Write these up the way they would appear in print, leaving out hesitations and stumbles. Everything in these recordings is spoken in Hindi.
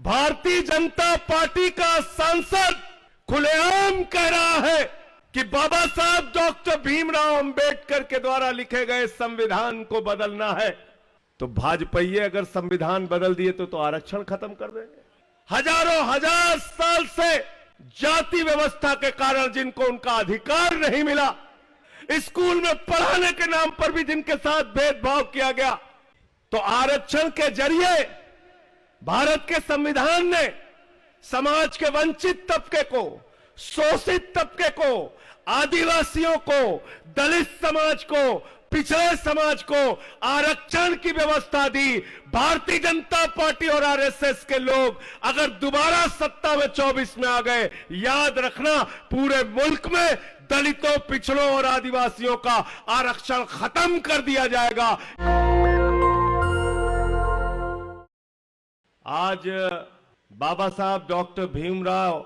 भारतीय जनता पार्टी का सांसद खुलेआम कह रहा है कि बाबा साहब डॉक्टर भीमराव अंबेडकर के द्वारा लिखे गए संविधान को बदलना है। तो भाजपा अगर संविधान बदल दिए तो आरक्षण खत्म कर देंगे। हजारों हजार साल से जाति व्यवस्था के कारण जिनको उनका अधिकार नहीं मिला, स्कूल में पढ़ाने के नाम पर भी जिनके साथ भेदभाव किया गया, तो आरक्षण के जरिए भारत के संविधान ने समाज के वंचित तबके को, शोषित तबके को, आदिवासियों को, दलित समाज को, पिछड़े समाज को आरक्षण की व्यवस्था दी। भारतीय जनता पार्टी और आरएसएस के लोग अगर दोबारा सत्ता में 24 में आ गए, याद रखना पूरे मुल्क में दलितों, पिछड़ों और आदिवासियों का आरक्षण खत्म कर दिया जाएगा। आज बाबा साहब डॉक्टर भीमराव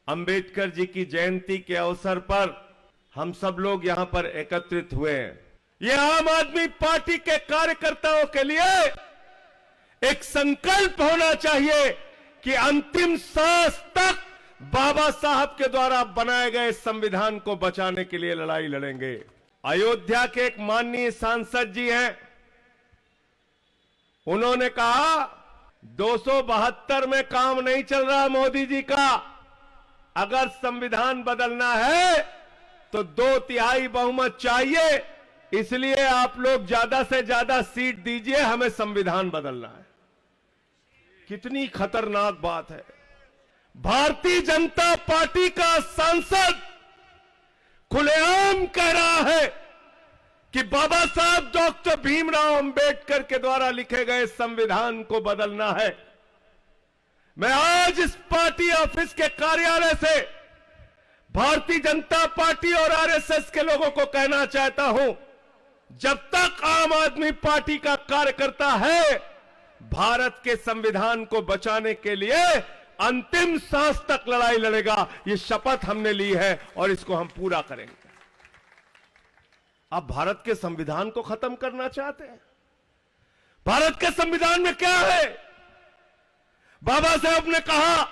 अंबेडकर जी की जयंती के अवसर पर हम सब लोग यहां पर एकत्रित हुए हैं। ये आम आदमी पार्टी के कार्यकर्ताओं के लिए एक संकल्प होना चाहिए कि अंतिम सांस तक बाबा साहब के द्वारा बनाए गए संविधान को बचाने के लिए लड़ाई लड़ेंगे। अयोध्या के एक माननीय सांसद जी हैं, उन्होंने कहा 272 में काम नहीं चल रहा मोदी जी का, अगर संविधान बदलना है तो 2/3 बहुमत चाहिए, इसलिए आप लोग ज्यादा से ज्यादा सीट दीजिए, हमें संविधान बदलना है। कितनी खतरनाक बात है। भारतीय जनता पार्टी का सांसद खुलेआम कह रहा है कि बाबा साहब डॉक्टर भीमराव अंबेडकर के द्वारा लिखे गए संविधान को बदलना है। मैं आज इस पार्टी ऑफिस के कार्यालय से भारतीय जनता पार्टी और आरएसएस के लोगों को कहना चाहता हूं, जब तक आम आदमी पार्टी का कार्यकर्ता है, भारत के संविधान को बचाने के लिए अंतिम सांस तक लड़ाई लड़ेगा। ये शपथ हमने ली है और इसको हम पूरा करेंगे। आप भारत के संविधान को खत्म करना चाहते हैं? भारत के संविधान में क्या है? बाबा साहब ने कहा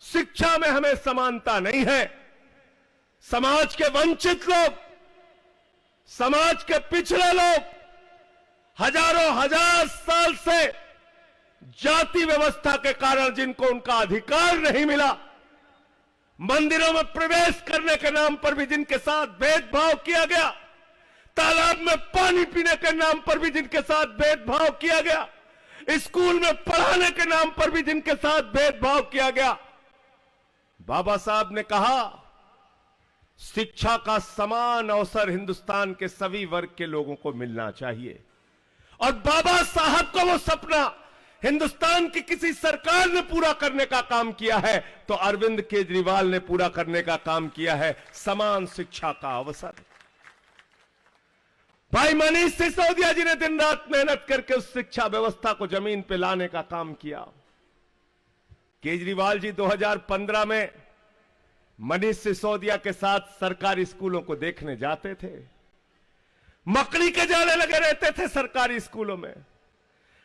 शिक्षा में हमें समानता नहीं है। समाज के वंचित लोग, समाज के पिछड़े लोग हजारों हजार साल से जाति व्यवस्था के कारण जिनको उनका अधिकार नहीं मिला, मंदिरों में प्रवेश करने के नाम पर भी जिनके साथ भेदभाव किया गया, तालाब में पानी पीने के नाम पर भी जिनके साथ भेदभाव किया गया, स्कूल में पढ़ाने के नाम पर भी जिनके साथ भेदभाव किया गया, बाबा साहब ने कहा शिक्षा का समान अवसर हिंदुस्तान के सभी वर्ग के लोगों को मिलना चाहिए। और बाबा साहब का वो सपना हिंदुस्तान की किसी सरकार ने पूरा करने का काम किया है तो अरविंद केजरीवाल ने पूरा करने का काम किया है, समान शिक्षा का अवसर। भाई मनीष सिसोदिया जी ने दिन रात मेहनत करके उस शिक्षा व्यवस्था को जमीन पे लाने का काम किया। केजरीवाल जी 2015 में मनीष सिसोदिया के साथ सरकारी स्कूलों को देखने जाते थे। मकड़ी के जाले लगे रहते थे सरकारी स्कूलों में।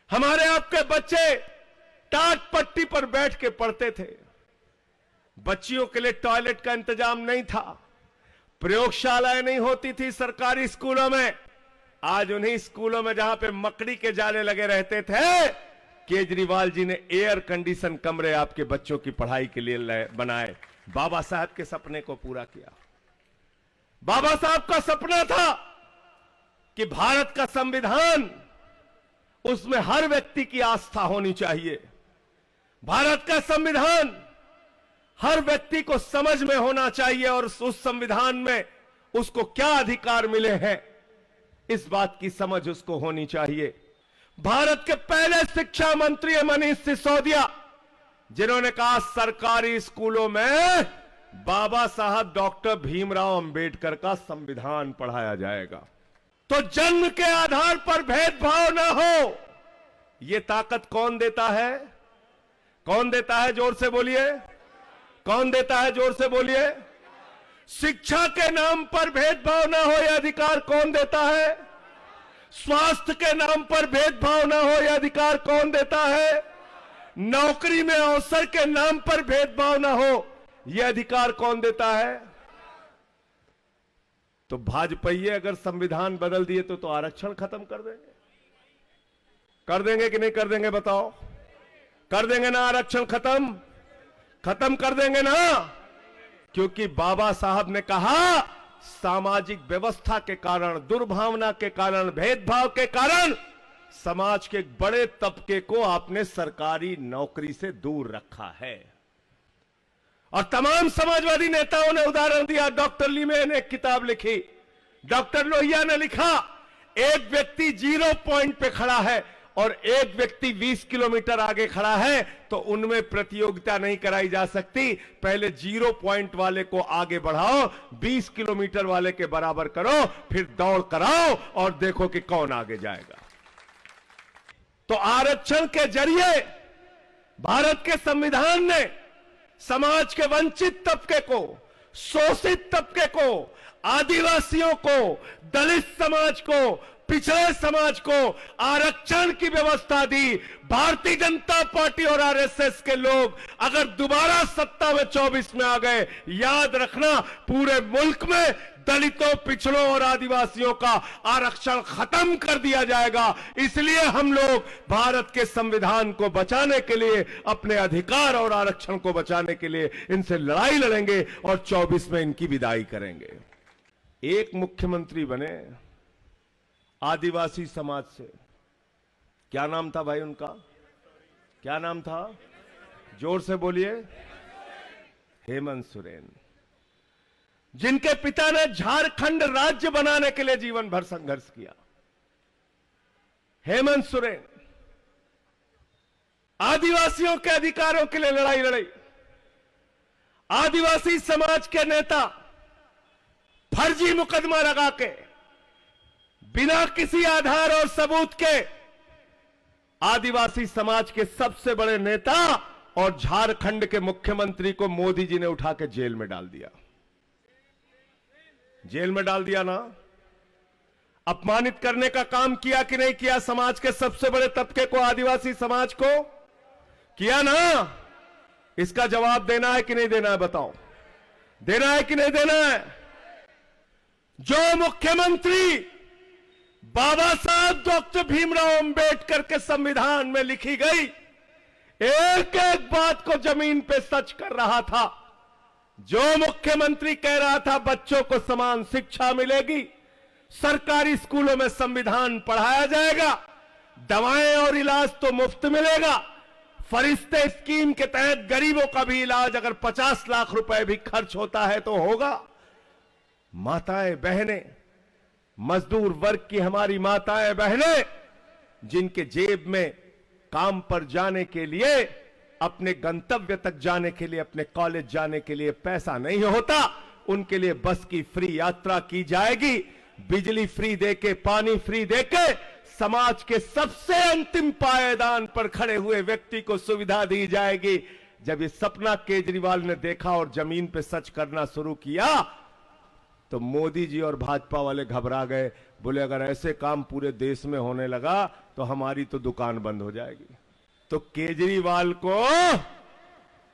हमारे आपके बच्चे टाट पट्टी पर बैठ के पढ़ते थे। बच्चियों के लिए टॉयलेट का इंतजाम नहीं था, प्रयोगशालाएं नहीं होती थी सरकारी स्कूलों में। आज उन्हीं स्कूलों में जहां पे मकड़ी के जाले लगे रहते थे, केजरीवाल जी ने एयर कंडीशन कमरे आपके बच्चों की पढ़ाई के लिए बनाए। बाबा साहब के सपने को पूरा किया। बाबा साहब का सपना था कि भारत का संविधान, उसमें हर व्यक्ति की आस्था होनी चाहिए। भारत का संविधान हर व्यक्ति को समझ में होना चाहिए और उस संविधान में उसको क्या अधिकार मिले हैं, इस बात की समझ उसको होनी चाहिए। भारत के पहले शिक्षा मंत्री मनीष सिसोदिया, जिन्होंने कहा सरकारी स्कूलों में बाबा साहब डॉक्टर भीमराव अंबेडकर का संविधान पढ़ाया जाएगा, तो जन्म के आधार पर भेदभाव ना हो। यह ताकत कौन देता है? कौन देता है? जोर से बोलिए। कौन देता है? जोर से बोलिए। शिक्षा के नाम पर भेदभाव ना हो, यह अधिकार कौन देता है? स्वास्थ्य के नाम पर भेदभाव ना हो, यह अधिकार कौन देता है? नौकरी में अवसर के नाम पर भेदभाव ना हो, यह अधिकार कौन देता है? तो भाजपाइये अगर संविधान बदल दिए तो आरक्षण खत्म कर देंगे। कर देंगे कि नहीं कर देंगे बताओ? कर देंगे ना? आरक्षण खत्म कर देंगे ना? क्योंकि बाबा साहब ने कहा सामाजिक व्यवस्था के कारण, दुर्भावना के कारण, भेदभाव के कारण समाज के एक बड़े तबके को आपने सरकारी नौकरी से दूर रखा है। और तमाम समाजवादी नेताओं ने उदाहरण दिया। डॉक्टर लीमे ने एक किताब लिखी, डॉक्टर लोहिया ने लिखा, एक व्यक्ति 0 पॉइंट पे खड़ा है और एक व्यक्ति 20 किलोमीटर आगे खड़ा है, तो उनमें प्रतियोगिता नहीं कराई जा सकती। पहले 0 पॉइंट वाले को आगे बढ़ाओ, 20 किलोमीटर वाले के बराबर करो, फिर दौड़ कराओ और देखो कि कौन आगे जाएगा। तो आरक्षण के जरिए भारत के संविधान ने समाज के वंचित तबके को, शोषित तबके को, आदिवासियों को, दलित समाज को, पिछड़े समाज को आरक्षण की व्यवस्था दी। भारतीय जनता पार्टी और आरएसएस के लोग अगर दोबारा सत्ता में 24 में आ गए, याद रखना पूरे मुल्क में दलितों, पिछड़ों और आदिवासियों का आरक्षण खत्म कर दिया जाएगा। इसलिए हम लोग भारत के संविधान को बचाने के लिए, अपने अधिकार और आरक्षण को बचाने के लिए इनसे लड़ाई लड़ेंगे और 24 में इनकी विदाई करेंगे। एक मुख्यमंत्री बने आदिवासी समाज से, क्या नाम था भाई उनका? क्या नाम था? जोर से बोलिए। हेमंत सोरेन, जिनके पिता ने झारखंड राज्य बनाने के लिए जीवन भर संघर्ष किया। हेमंत सोरेन आदिवासियों के अधिकारों के लिए लड़ाई लड़ी। आदिवासी समाज के नेता फर्जी मुकदमा लगा के, बिना किसी आधार और सबूत के आदिवासी समाज के सबसे बड़े नेता और झारखंड के मुख्यमंत्री को मोदी जी ने उठा के जेल में डाल दिया। जेल में डाल दिया ना? अपमानित करने का काम किया कि नहीं किया? समाज के सबसे बड़े तबके को, आदिवासी समाज को किया ना? इसका जवाब देना है कि नहीं देना है? बताओ, देना है कि नहीं देना है? जो मुख्यमंत्री बाबा साहब डॉक्टर भीमराव अंबेडकर के संविधान में लिखी गई एक एक बात को जमीन पे सच कर रहा था, जो मुख्यमंत्री कह रहा था बच्चों को समान शिक्षा मिलेगी, सरकारी स्कूलों में संविधान पढ़ाया जाएगा, दवाएं और इलाज तो मुफ्त मिलेगा, फरिश्ते स्कीम के तहत गरीबों का भी इलाज अगर 50 लाख रुपए भी खर्च होता है तो होगा। माताएं बहनें, मजदूर वर्ग की हमारी माताएं बहनें, जिनके जेब में काम पर जाने के लिए, अपने गंतव्य तक जाने के लिए, अपने कॉलेज जाने के लिए पैसा नहीं होता, उनके लिए बस की फ्री यात्रा की जाएगी, बिजली फ्री देके, पानी फ्री देके, समाज के सबसे अंतिम पायदान पर खड़े हुए व्यक्ति को सुविधा दी जाएगी। जब ये सपना केजरीवाल ने देखा और जमीन पे सच करना शुरू किया तो मोदी जी और भाजपा वाले घबरा गए, बोले अगर ऐसे काम पूरे देश में होने लगा तो हमारी तो दुकान बंद हो जाएगी। तो केजरीवाल को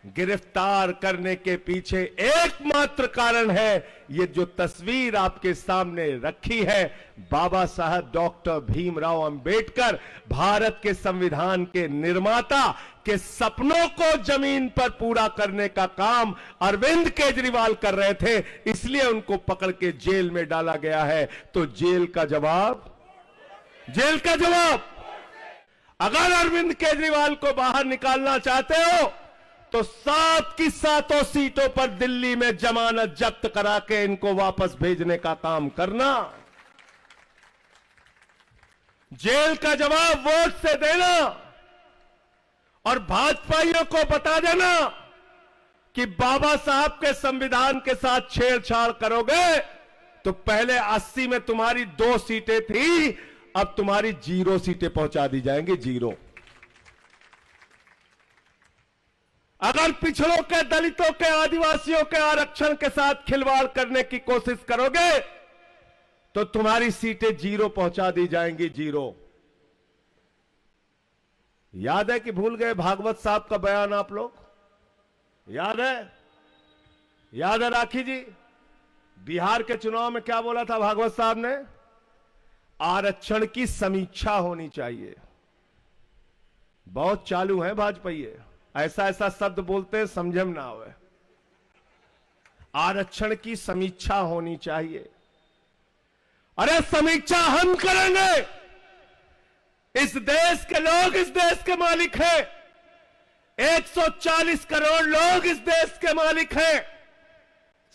गिरफ्तार करने के पीछे एकमात्र कारण है ये जो तस्वीर आपके सामने रखी है, बाबा साहब डॉक्टर भीमराव अंबेडकर, भारत के संविधान के निर्माता के सपनों को जमीन पर पूरा करने का काम अरविंद केजरीवाल कर रहे थे, इसलिए उनको पकड़ के जेल में डाला गया है। तो जेल का जवाब, जेल का जवाब, अगर अरविंद केजरीवाल को बाहर निकालना चाहते हो तो 7 की 7 सीटों पर दिल्ली में जमानत जब्त करा के इनको वापस भेजने का काम करना। जेल का जवाब वोट से देना और भाजपाइयों को बता देना कि बाबा साहब के संविधान के साथ छेड़छाड़ करोगे तो पहले 80 में तुम्हारी 2 सीटें थी, अब तुम्हारी 0 सीटें पहुंचा दी जाएंगी, 0। अगर पिछड़ों के, दलितों के, आदिवासियों के आरक्षण के साथ खिलवाड़ करने की कोशिश करोगे तो तुम्हारी सीटें 0 पहुंचा दी जाएंगी, 0। याद है कि भूल गए भागवत साहब का बयान आप लोग? याद है? याद है राखी जी? बिहार के चुनाव में क्या बोला था भागवत साहब ने? आरक्षण की समीक्षा होनी चाहिए। बहुत चालू है भाजपा, ऐसा ऐसा शब्द बोलते हैं समझ में ना आवे। आरक्षण की समीक्षा होनी चाहिए। अरे समीक्षा हम करेंगे। इस देश के लोग इस देश के मालिक हैं। 140 करोड़ लोग इस देश के मालिक हैं।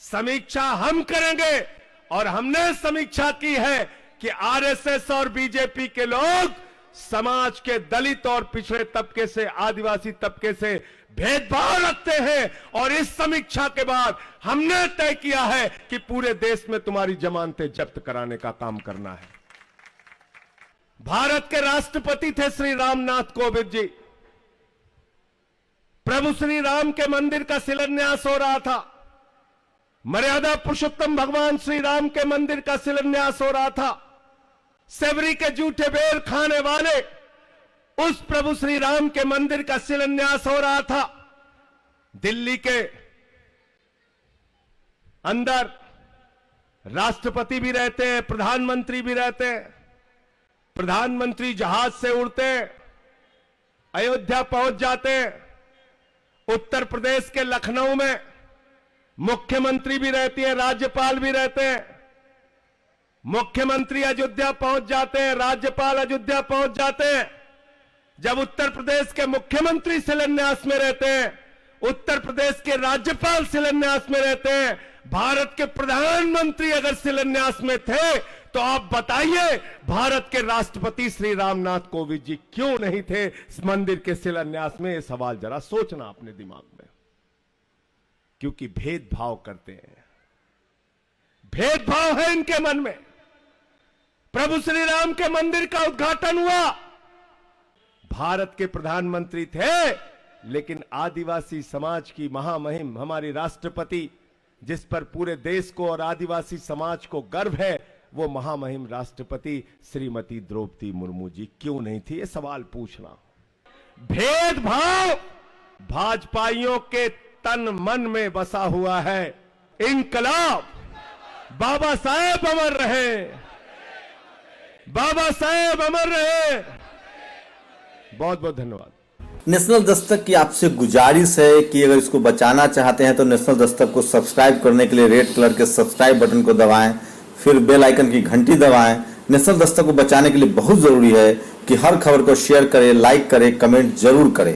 समीक्षा हम करेंगे और हमने समीक्षा की है कि आरएसएस और बीजेपी के लोग समाज के दलित और पिछड़े तबके से, आदिवासी तबके से भेदभाव रखते हैं। और इस समीक्षा के बाद हमने तय किया है कि पूरे देश में तुम्हारी जमानतें जब्त कराने का काम करना है। भारत के राष्ट्रपति थे श्री रामनाथ कोविंद जी। प्रभु श्री राम के मंदिर का शिलान्यास हो रहा था। मर्यादा पुरुषोत्तम भगवान श्री राम के मंदिर का शिलान्यास हो रहा था। सेवरी के जूठे बेर खाने वाले उस प्रभु श्री राम के मंदिर का शिलान्यास हो रहा था। दिल्ली के अंदर राष्ट्रपति भी रहते हैं, प्रधानमंत्री भी रहते हैं। प्रधानमंत्री जहाज से उड़ते, अयोध्या पहुंच जाते। उत्तर प्रदेश के लखनऊ में मुख्यमंत्री भी रहती है, राज्यपाल भी रहते हैं। मुख्यमंत्री अयोध्या पहुंच जाते हैं, राज्यपाल अयोध्या पहुंच जाते हैं। जब उत्तर प्रदेश के मुख्यमंत्री शिलान्यास में रहते हैं, उत्तर प्रदेश के राज्यपाल शिलान्यास में रहते हैं, भारत के प्रधानमंत्री अगर शिलान्यास में थे तो आप बताइए भारत के राष्ट्रपति श्री रामनाथ कोविंद जी क्यों नहीं थे इस मंदिर के शिलान्यास में? ये सवाल जरा सोचना अपने दिमाग में। क्योंकि भेदभाव करते हैं, भेदभाव है इनके मन में। प्रभु श्री राम के मंदिर का उद्घाटन हुआ, भारत के प्रधानमंत्री थे, लेकिन आदिवासी समाज की महामहिम हमारी राष्ट्रपति, जिस पर पूरे देश को और आदिवासी समाज को गर्व है, वो महामहिम राष्ट्रपति श्रीमती द्रौपदी मुर्मू जी क्यों नहीं थी? ये सवाल पूछना। भेदभाव भाजपाइयों के तन मन में बसा हुआ है। इनकलाब, बाबा साहेब अमर रहे, बाबा साहेब अमर रहे। बहुत बहुत धन्यवाद। नेशनल दस्तक की आपसे गुजारिश है कि अगर इसको बचाना चाहते हैं तो नेशनल दस्तक को सब्सक्राइब करने के लिए रेड कलर के सब्सक्राइब बटन को दबाएं, फिर बेल आइकन की घंटी दबाएं। नेशनल दस्तक को बचाने के लिए बहुत जरूरी है कि हर खबर को शेयर करें, लाइक करें, कमेंट जरूर करें।